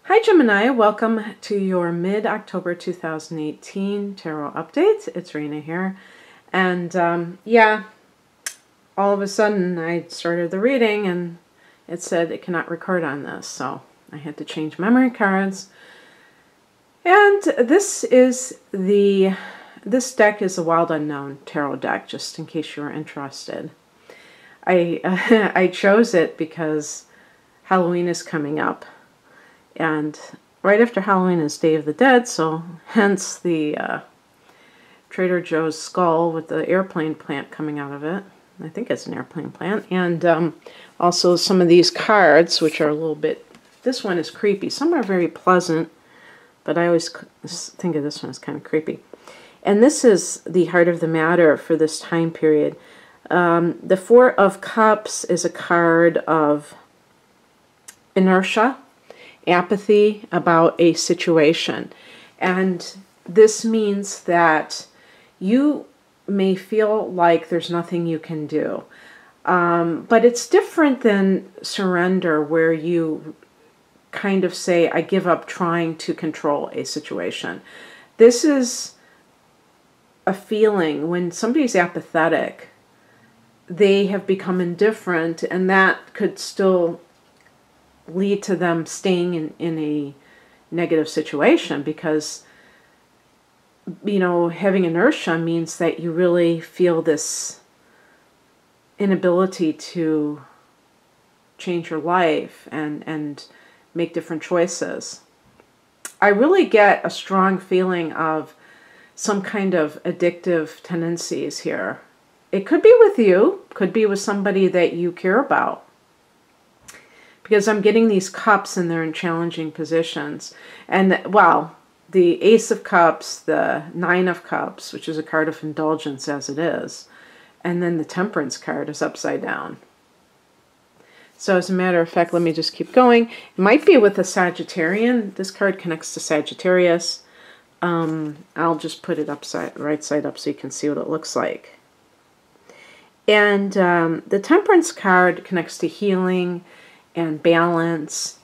Hi Gemini, welcome to your mid-October 2018 tarot update. It's Rena here. And yeah, all of a sudden I started the reading and it said it cannot record on this. So I had to change memory cards. And this deck is a Wild Unknown tarot deck, just in case you were interested. I chose it because Halloween is coming up. And right after Halloween is Day of the Dead, so hence the Trader Joe's skull with the airplane plant coming out of it. I think it's an airplane plant. And also some of these cards, which are a little bit, this one is creepy. Some are very pleasant, but I always think of this one as kind of creepy. And this is the heart of the matter for this time period. The Four of Cups is a card of inertia, apathy about a situation. And this means that you may feel like there's nothing you can do. But it's different than surrender, where you kind of say, I give up trying to control a situation. This is a feeling when somebody's apathetic, they have become indifferent, and that could still lead to them staying in a negative situation, because, you know, having inertia means that you really feel this inability to change your life and make different choices. I really get a strong feeling of some kind of addictive tendencies here. It could be with you, could be with somebody that you care about. Because I'm getting these cups and they're in challenging positions. And, well, the Ace of Cups, the Nine of Cups, which is a card of indulgence as it is, and then the Temperance card is upside down. So as a matter of fact, let me just keep going. It might be with a Sagittarian. This card connects to Sagittarius. I'll just put it right side up so you can see what it looks like. And the Temperance card connects to healing and balance,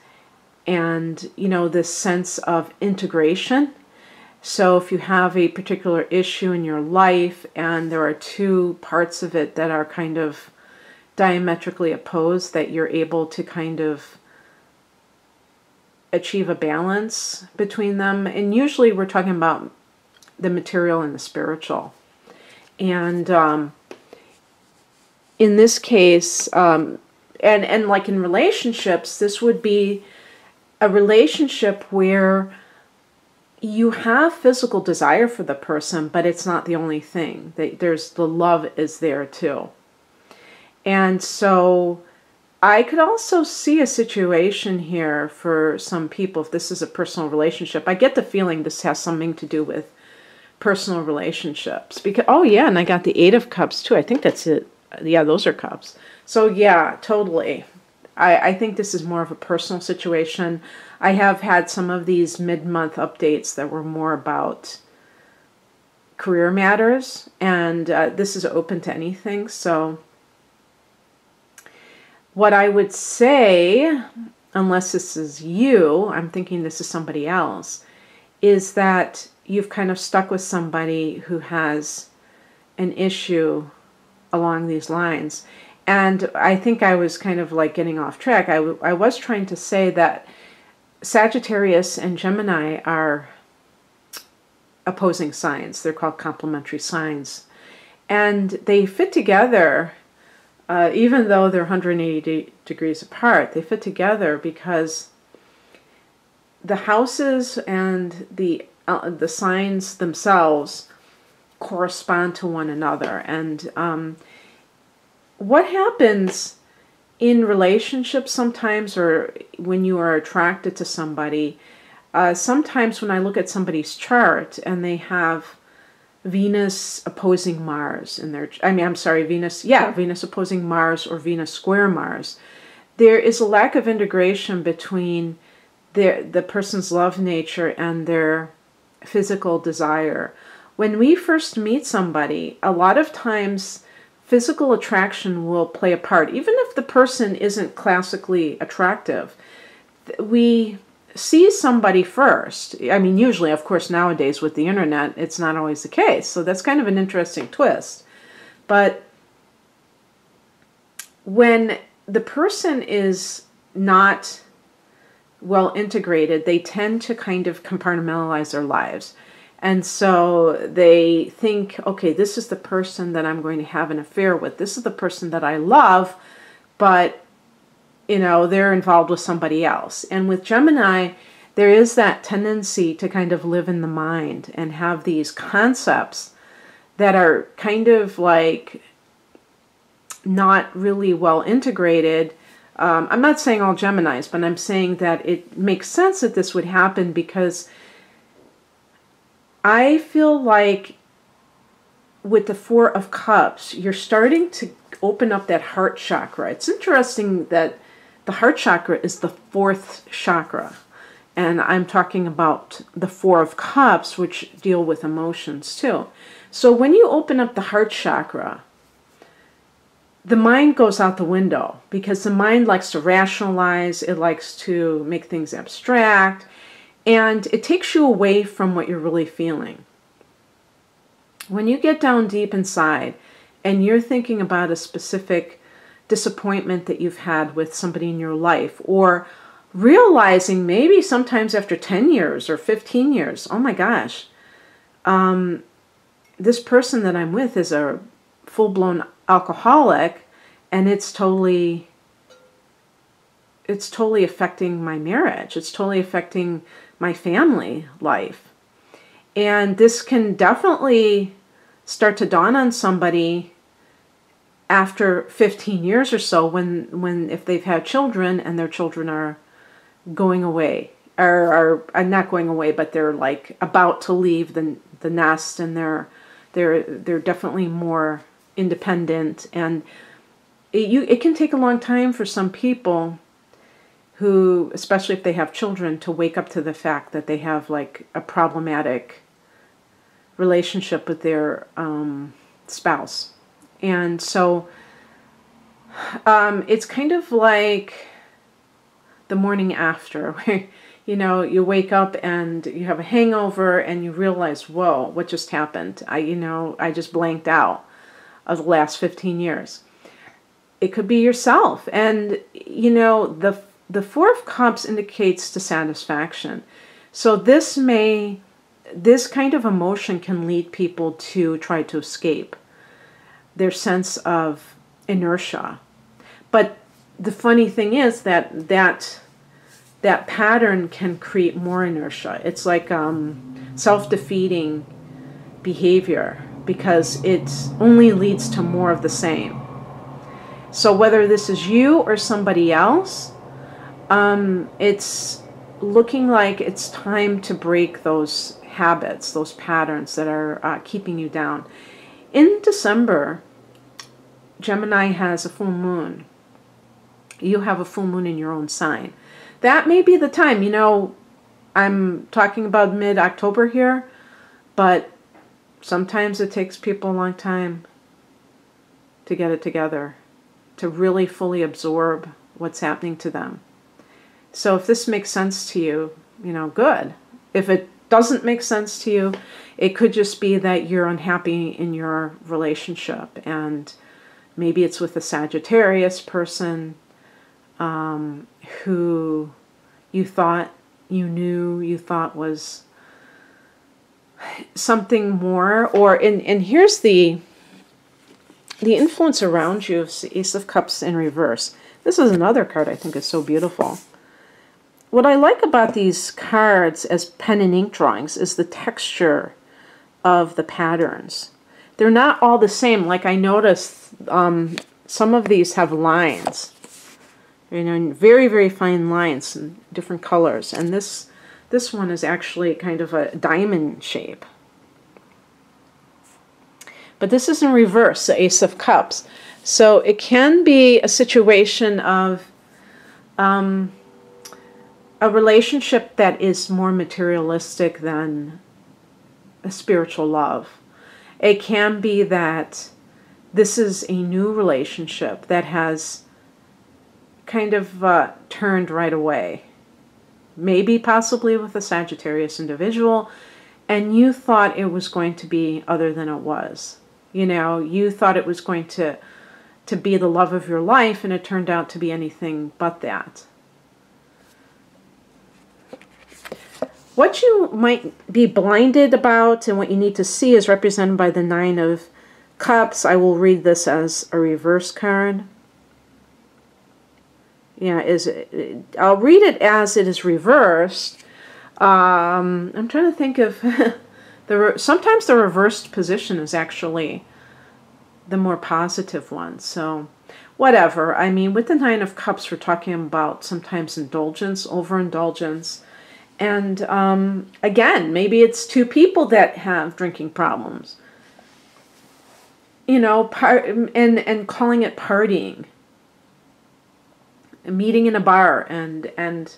and, you know, this sense of integration. So if you have a particular issue in your life and there are two parts of it that are kind of diametrically opposed, that you're able to kind of achieve a balance between them. And usually we're talking about the material and the spiritual. And in this case, and like in relationships, this would be a relationship where you have physical desire for the person, but it's not the only thing. There's the love is there too. And so I could also see a situation here for some people, if this is a personal relationship. I get the feeling this has something to do with personal relationships. Because, oh yeah, and I got the Eight of Cups too. I think that's it. Yeah, those are cups. So yeah, totally. I think this is more of a personal situation. I have had some of these mid-month updates that were more about career matters, and this is open to anything. So what I would say, unless this is you, I'm thinking this is somebody else, is that you've kind of stuck with somebody who has an issue along these lines. And I think I was kind of like getting off track. I was trying to say that Sagittarius and Gemini are opposing signs. They're called complementary signs. And they fit together, even though they're 180 degrees apart, they fit together because the houses and the signs themselves correspond to one another. And what happens in relationships sometimes, or when you are attracted to somebody, sometimes when I look at somebody's chart and they have Venus opposing Mars in their, Venus opposing Mars or Venus square Mars, there is a lack of integration between the person's love nature and their physical desire. When we first meet somebody, a lot of times physical attraction will play a part. Even if the person isn't classically attractive, we see somebody first. I mean, usually, of course, nowadays with the internet, it's not always the case. So that's kind of an interesting twist. But when the person is not well integrated, they tend to kind of compartmentalize their lives. And so they think, okay, this is the person that I'm going to have an affair with. This is the person that I love, but, you know, they're involved with somebody else. And with Gemini, there is that tendency to kind of live in the mind and have these concepts that are kind of like not really well integrated. I'm not saying all Geminis, but I'm saying that it makes sense that this would happen because I feel like with the Four of Cups, you're starting to open up that heart chakra. It's interesting that the heart chakra is the fourth chakra. And I'm talking about the Four of Cups, which deal with emotions too. So when you open up the heart chakra, the mind goes out the window because the mind likes to rationalize. It likes to make things abstract. And it takes you away from what you're really feeling. When you get down deep inside and you're thinking about a specific disappointment that you've had with somebody in your life, or realizing maybe sometimes after 10 years or 15 years, oh my gosh, this person that I'm with is a full-blown alcoholic, and it's totally affecting my marriage. It's totally affecting my family life. And this can definitely start to dawn on somebody after 15 years or so, when if they've had children and their children are going away, or are not going away, but they're like about to leave the nest, and they're definitely more independent. And it can take a long time for some people who, especially if they have children, to wake up to the fact that they have like a problematic relationship with their spouse. And so it's kind of like the morning after, where, you know, you wake up and you have a hangover and you realize, whoa, what just happened? I just blanked out of the last 15 years. It could be yourself. And, you know, the Four of Cups indicates dissatisfaction. So this kind of emotion can lead people to try to escape their sense of inertia. But the funny thing is that pattern can create more inertia. It's like self-defeating behavior, because it only leads to more of the same. So whether this is you or somebody else, it's looking like it's time to break those habits, those patterns that are keeping you down. In December, Gemini has a full moon. You have a full moon in your own sign. That may be the time. You know, I'm talking about mid-October here, but sometimes it takes people a long time to get it together, to really fully absorb what's happening to them. So if this makes sense to you, you know, good. If it doesn't make sense to you, it could just be that you're unhappy in your relationship, and maybe it's with a Sagittarius person who you thought you knew, you thought was something more. And here's the influence around you of the Ace of Cups in reverse. This is another card I think is so beautiful. What I like about these cards as pen and ink drawings is the texture of the patterns. They're not all the same. Like I noticed some of these have lines, you know, very, very fine lines in different colors. And this one is actually kind of a diamond shape. But this is in reverse, the Ace of Cups. So it can be a situation of a relationship that is more materialistic than a spiritual love. It can be that this is a new relationship that has kind of turned right away. maybe possibly with a Sagittarius individual, and you thought it was going to be other than it was. You know, you thought it was going to be the love of your life, and it turned out to be anything but that. What you might be blinded about and what you need to see is represented by the Nine of Cups. I will read this as a reverse card. Yeah, I'll read it as it is reversed. I'm trying to think of sometimes the reversed position is actually the more positive one. So whatever. I mean, with the Nine of Cups, we're talking about sometimes indulgence, overindulgence. And again, maybe it's two people that have drinking problems. You know, and calling it partying. Meeting in a bar and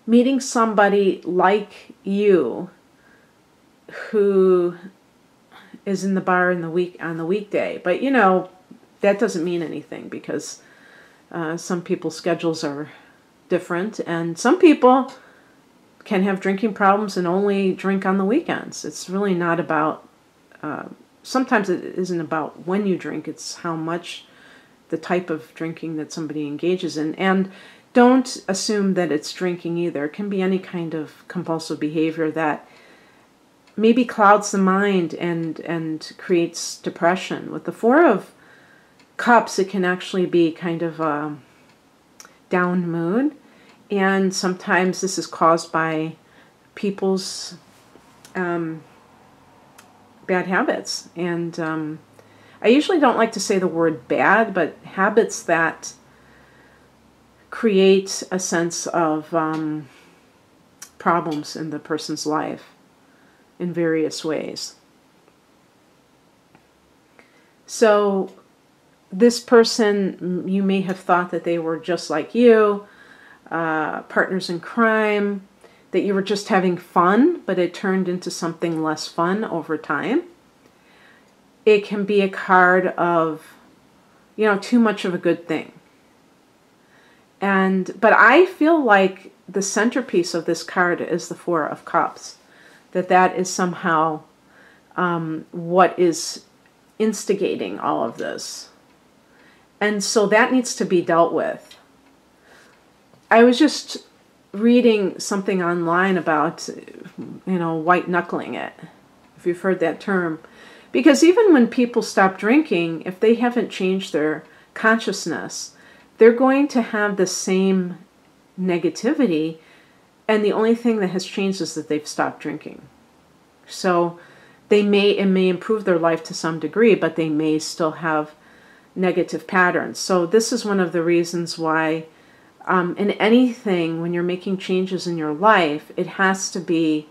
meeting somebody like you who is in the bar on the weekday. But you know, that doesn't mean anything because some people's schedules are different, and some people can have drinking problems and only drink on the weekends. It's really not about, sometimes it isn't about when you drink, it's how much, the type of drinking that somebody engages in. And don't assume that it's drinking either. It can be any kind of compulsive behavior that maybe clouds the mind and creates depression. With the Four of Cups, it can actually be kind of a down mood. And sometimes this is caused by people's bad habits. And I usually don't like to say the word bad, but habits that create a sense of problems in the person's life in various ways. So this person, you may have thought that they were just like you, partners in crime, that you were just having fun, but it turned into something less fun over time. It can be a card of, you know, too much of a good thing. But I feel like the centerpiece of this card is the Four of Cups. That is somehow what is instigating all of this. And so that needs to be dealt with. I was just reading something online about, you know, white knuckling it, if you've heard that term. Because even when people stop drinking, if they haven't changed their consciousness, they're going to have the same negativity, and the only thing that has changed is that they've stopped drinking. So it may improve their life to some degree, but they may still have negative patterns. So this is one of the reasons why in anything, when you're making changes in your life, it has to be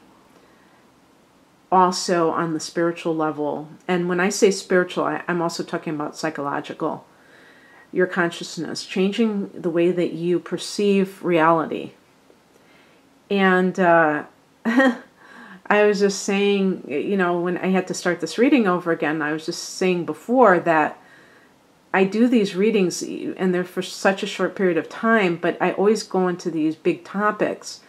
also on the spiritual level. And when I say spiritual, I'm also talking about psychological. Your consciousness, changing the way that you perceive reality. And I was just saying, you know, when I had to start this reading over again, I was just saying before that I do these readings, and they're for such a short period of time, but I always go into these big topics.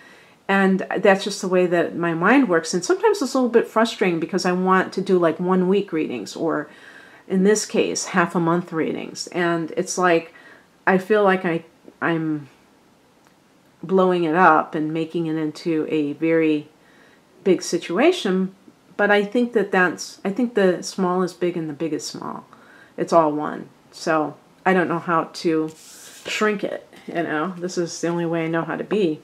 And that's just the way that my mind works. And sometimes it's a little bit frustrating because I want to do like 1 week readings, or in this case, half a month readings. And it's like, I feel like I'm blowing it up and making it into a very big situation. But I think I think the small is big and the big is small. It's all one. So I don't know how to shrink it, you know. This is the only way I know how to be.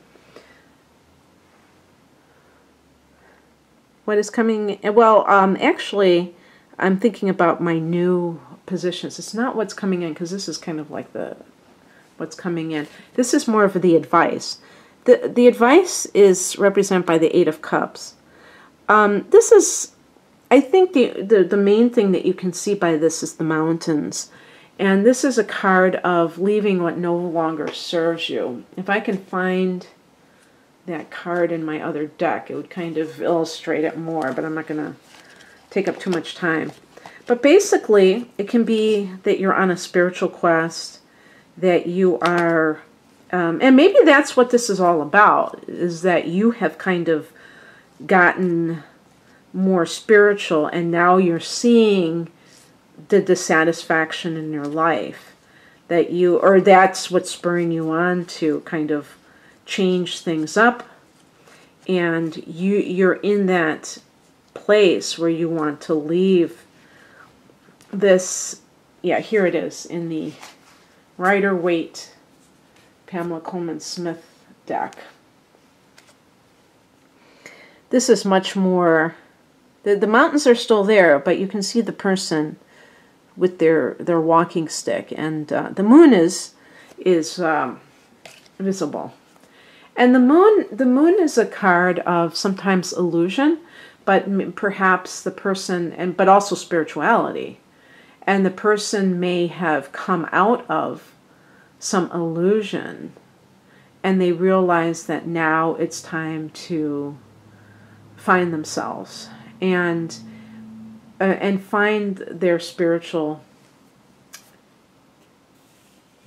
What is coming? Well, actually, I'm thinking about my new positions. It's not what's coming in, because this is kind of like what's coming in. This is more of the advice. The advice is represented by the Eight of Cups. This is, I think the main thing that you can see by this is the mountains. And this is a card of leaving what no longer serves you. If I can find that card in my other deck, it would kind of illustrate it more, but I'm not going to take up too much time. But basically, it can be that you're on a spiritual quest, that you are And maybe that's what this is all about, is that you have kind of gotten more spiritual and now you're seeing the dissatisfaction in your life that you, or that's what's spurring you on to kind of change things up, and you're in that place where you want to leave this. Yeah, here it is in the Rider-Waite Pamela Coleman Smith deck. This is much more, the mountains are still there, but you can see the person with their walking stick, and the moon is visible. And the moon is a card of sometimes illusion, but perhaps the person, but also spirituality. And the person may have come out of some illusion, and they realize that now it's time to find themselves and find their spiritual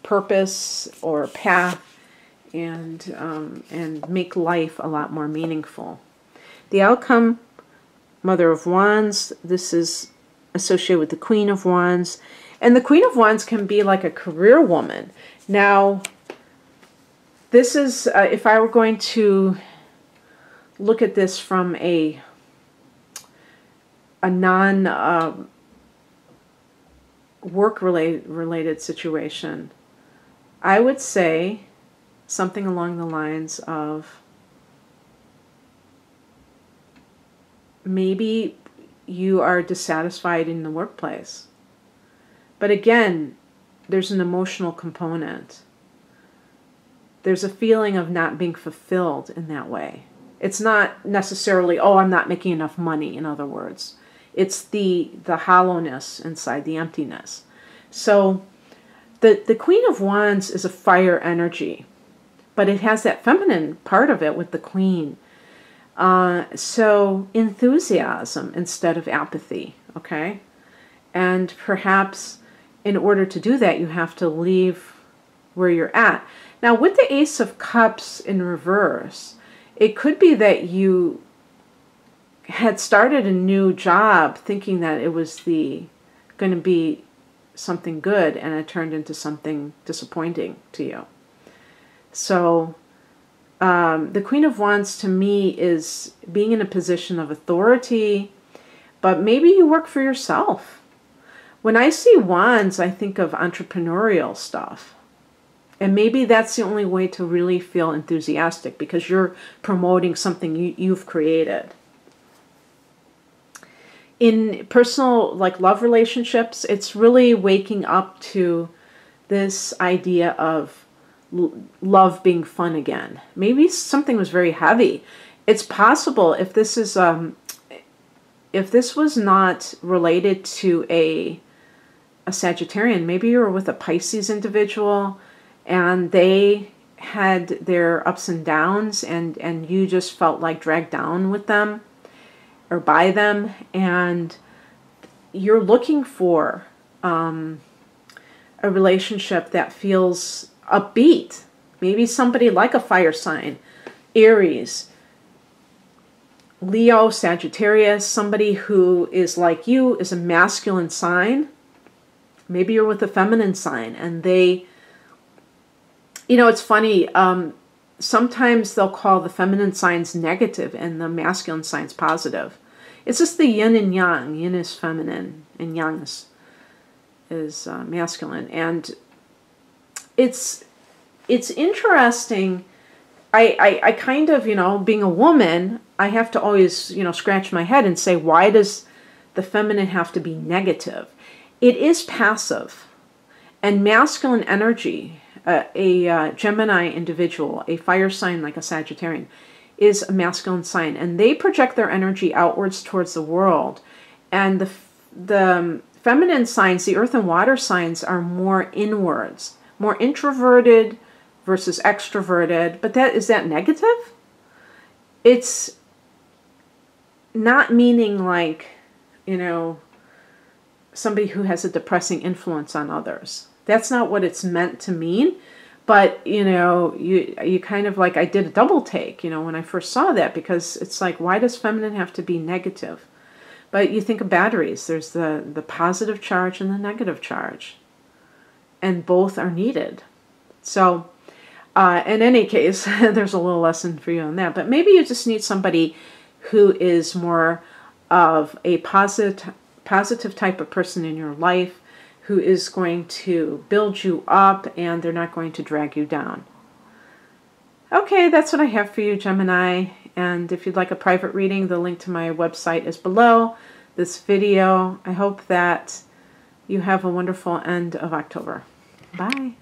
purpose or path, and make life a lot more meaningful. The outcome, Mother of Wands. This is associated with the Queen of Wands, and the Queen of Wands can be like a career woman. Now, this is if I were going to look at this from a non work related situation, I would say something along the lines of, maybe you are dissatisfied in the workplace. But again, there's an emotional component. There's a feeling of not being fulfilled in that way. It's not necessarily, oh, I'm not making enough money, in other words. It's the hollowness inside, the emptiness. So the Queen of Wands is a fire energy, but it has that feminine part of it with the Queen. So enthusiasm instead of apathy, okay? And perhaps in order to do that, you have to leave where you're at. Now, with the Ace of Cups in reverse, it could be that you had started a new job thinking that it was going to be something good, and it turned into something disappointing to you. So the Queen of Wands to me is being in a position of authority, but maybe you work for yourself. When I see wands, I think of entrepreneurial stuff. And maybe that's the only way to really feel enthusiastic, because you're promoting something you've created. In personal, like love relationships, it's really waking up to this idea of love being fun again. Maybe something was very heavy. It's possible if this is if this was not related to a Sagittarian, maybe you were with a Pisces individual and they had their ups and downs, and you just felt like dragged down with them or by them, and you're looking for a relationship that feels upbeat. Maybe somebody like a fire sign, Aries, Leo, Sagittarius, somebody who is like you, is a masculine sign. Maybe you're with a feminine sign, and they, you know, it's funny, sometimes they'll call the feminine signs negative and the masculine signs positive. It's just the yin and yang. Yin is feminine and yang is masculine. And it's interesting. I kind of, you know, being a woman, I have to always, you know, scratch my head and say, why does the feminine have to be negative? It is passive. And masculine energy, a Gemini individual, a fire sign like a Sagittarian, is a masculine sign, and they project their energy outwards towards the world. And the feminine signs, the earth and water signs, are more inwards, more introverted versus extroverted. But is that negative? It's not meaning like, you know, somebody who has a depressing influence on others. That's not what it's meant to mean. But, you know, you kind of like, I did a double take, you know, when I first saw that, because it's like, why does feminine have to be negative? But you think of batteries, there's the positive charge and the negative charge, and both are needed. So in any case, there's a little lesson for you on that. But maybe you just need somebody who is more of a positive type of person in your life, who is going to build you up, and they're not going to drag you down. Okay, that's what I have for you, Gemini. And if you'd like a private reading, the link to my website is below this video. I hope that you have a wonderful end of October. Bye.